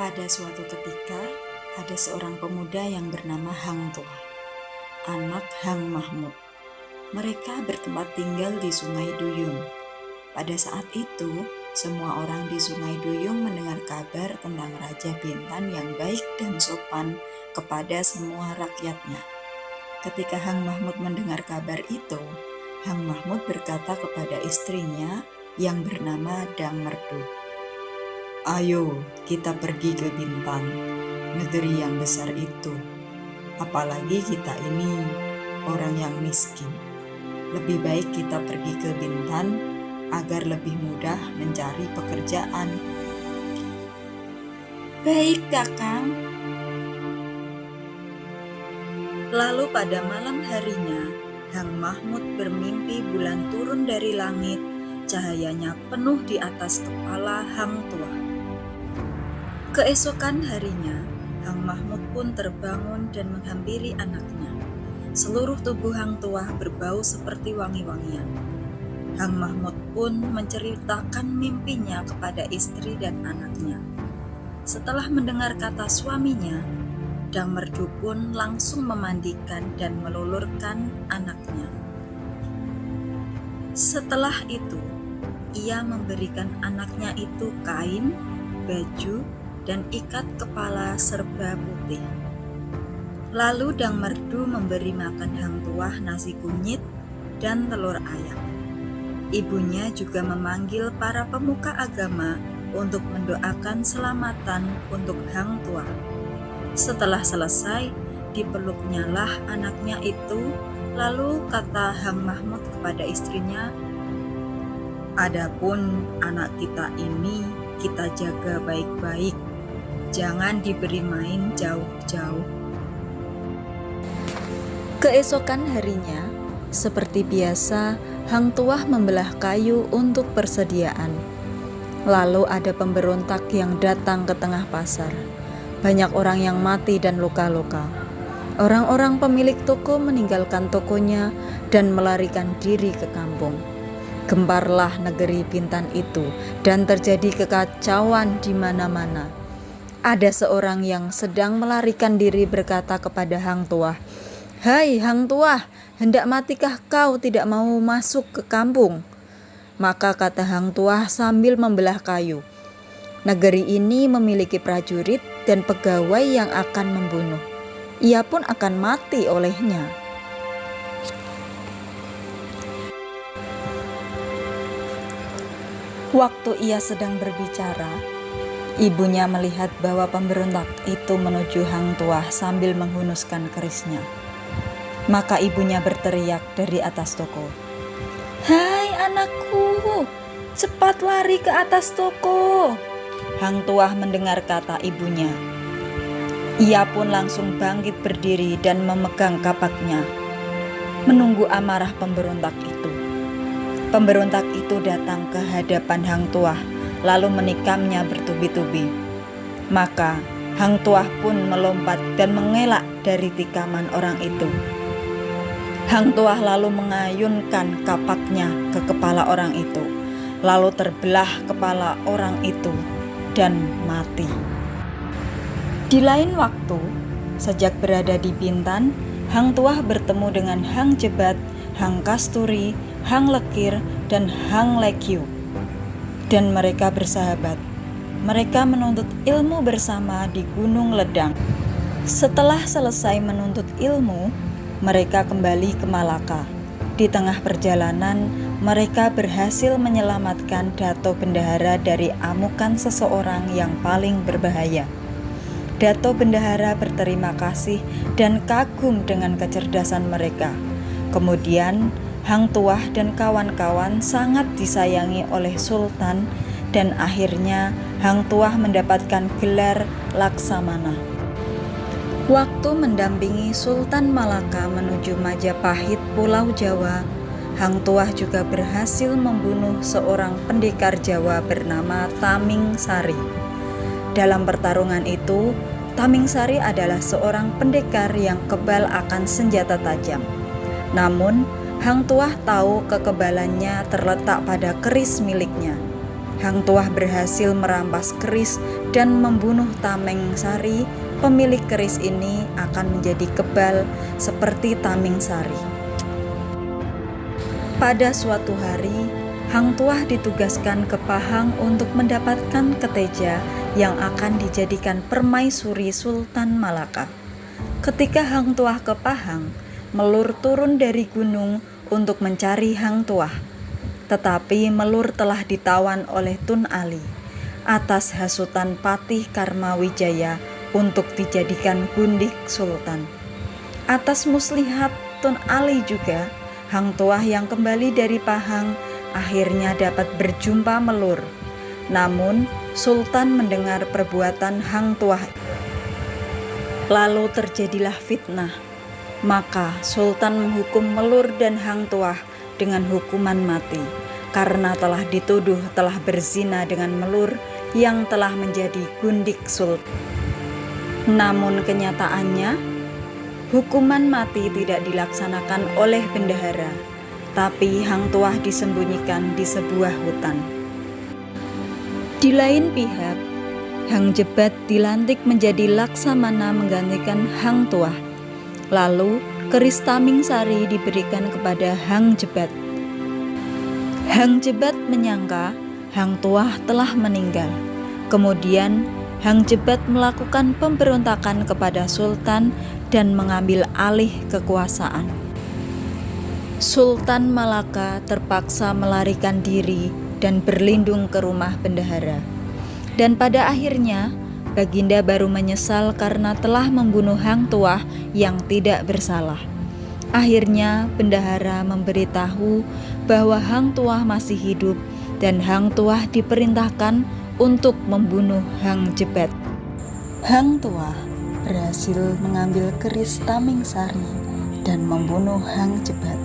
Pada suatu ketika, ada seorang pemuda yang bernama Hang Tuah, anak Hang Mahmud. Mereka bertempat tinggal di Sungai Duyung. Pada saat itu, semua orang di Sungai Duyung mendengar kabar tentang Raja Bintan yang baik dan sopan kepada semua rakyatnya. Ketika Hang Mahmud mendengar kabar itu, Hang Mahmud berkata kepada istrinya yang bernama Dang Merdu, "Ayo kita pergi ke Bintan, negeri yang besar itu. Apalagi kita ini orang yang miskin. Lebih baik kita pergi ke Bintan agar lebih mudah mencari pekerjaan." "Baik, Kakang." Lalu pada malam harinya, Hang Mahmud bermimpi bulan turun dari langit, cahayanya penuh di atas kepala Hang Tuah. Keesokan harinya, Hang Mahmud pun terbangun dan menghampiri anaknya. Seluruh tubuh Hang Tuah berbau seperti wangi-wangian. Hang Mahmud pun menceritakan mimpinya kepada istri dan anaknya. Setelah mendengar kata suaminya, Dang Merdu pun langsung memandikan dan melulurkan anaknya. Setelah itu, ia memberikan anaknya itu kain, baju, dan ikat kepala serba putih. Lalu Dang Merdu memberi makan Hang Tuah nasi kunyit dan telur ayam. Ibunya juga memanggil para pemuka agama untuk mendoakan selamatan untuk Hang Tuah. Setelah selesai, dipeluknyalah anaknya itu, lalu kata Hang Mahmud kepada istrinya, "Adapun anak kita ini kita jaga baik-baik, jangan diberi main jauh-jauh." Keesokan harinya, seperti biasa, Hang Tuah membelah kayu untuk persediaan. Lalu ada pemberontak yang datang ke tengah pasar. Banyak orang yang mati dan luka-luka. Orang-orang pemilik toko meninggalkan tokonya dan melarikan diri ke kampung. Gemparlah negeri Bintan itu dan terjadi kekacauan di mana-mana. Ada seorang yang sedang melarikan diri berkata kepada Hang Tuah, "Hai Hang Tuah, hendak matikah kau tidak mau masuk ke kampung?" Maka kata Hang Tuah sambil membelah kayu, "Negeri ini memiliki prajurit dan pegawai yang akan membunuh. Ia pun akan mati olehnya." Waktu ia sedang berbicara, ibunya melihat bahwa pemberontak itu menuju Hang Tuah sambil menghunuskan kerisnya. Maka ibunya berteriak dari atas toko, "Hai anakku, cepat lari ke atas toko." Hang Tuah mendengar kata ibunya. Ia pun langsung bangkit berdiri dan memegang kapaknya, menunggu amarah pemberontak itu. Pemberontak itu datang ke hadapan Hang Tuah, lalu menikamnya bertubi-tubi. Maka Hang Tuah pun melompat dan mengelak dari tikaman orang itu. Hang Tuah lalu mengayunkan kapaknya ke kepala orang itu, lalu terbelah kepala orang itu dan mati. Di lain waktu, sejak berada di Bintan, Hang Tuah bertemu dengan Hang Jebat, Hang Kasturi, Hang Lekir, dan Hang Lekyu. Dan mereka bersahabat. Mereka menuntut ilmu bersama di Gunung Ledang. Setelah selesai menuntut ilmu, mereka kembali ke Malaka. Di tengah perjalanan, mereka berhasil menyelamatkan Dato Bendahara dari amukan seseorang yang paling berbahaya. Dato Bendahara berterima kasih dan kagum dengan kecerdasan mereka. Kemudian, Hang Tuah dan kawan-kawan sangat disayangi oleh Sultan, dan akhirnya Hang Tuah mendapatkan gelar Laksamana. Waktu mendampingi Sultan Malaka menuju Majapahit, Pulau Jawa, Hang Tuah juga berhasil membunuh seorang pendekar Jawa bernama Taming Sari. Dalam pertarungan itu, Taming Sari adalah seorang pendekar yang kebal akan senjata tajam. Namun, Hang Tuah tahu kekebalannya terletak pada keris miliknya. Hang Tuah berhasil merampas keris dan membunuh Tameng Sari, pemilik keris ini akan menjadi kebal seperti Tameng Sari. Pada suatu hari, Hang Tuah ditugaskan ke Pahang untuk mendapatkan keteja yang akan dijadikan permaisuri Sultan Malaka. Ketika Hang Tuah ke Pahang, Melur turun dari gunung untuk mencari Hang Tuah. Tetapi Melur telah ditawan oleh Tun Ali atas hasutan Patih Karmawijaya untuk dijadikan gundik sultan. Atas muslihat Tun Ali juga, Hang Tuah yang kembali dari Pahang akhirnya dapat berjumpa Melur. Namun Sultan mendengar perbuatan Hang Tuah. Lalu terjadilah fitnah. Maka Sultan menghukum Melur dan Hang Tuah dengan hukuman mati karena telah dituduh telah berzina dengan Melur yang telah menjadi gundik sultan. Namun kenyataannya, hukuman mati tidak dilaksanakan oleh bendahara, tapi Hang Tuah disembunyikan di sebuah hutan. Di lain pihak, Hang Jebat dilantik menjadi Laksamana menggantikan Hang Tuah. Lalu keris Tameng Sari diberikan kepada Hang Jebat. Hang Jebat menyangka Hang Tuah telah meninggal. Kemudian Hang Jebat melakukan pemberontakan kepada Sultan dan mengambil alih kekuasaan. Sultan Malaka terpaksa melarikan diri dan berlindung ke rumah bendahara. Dan pada akhirnya Baginda baru menyesal karena telah membunuh Hang Tuah yang tidak bersalah. Akhirnya bendahara memberitahu bahwa Hang Tuah masih hidup dan Hang Tuah diperintahkan untuk membunuh Hang Jebat. Hang Tuah berhasil mengambil keris Tameng Sari dan membunuh Hang Jebat.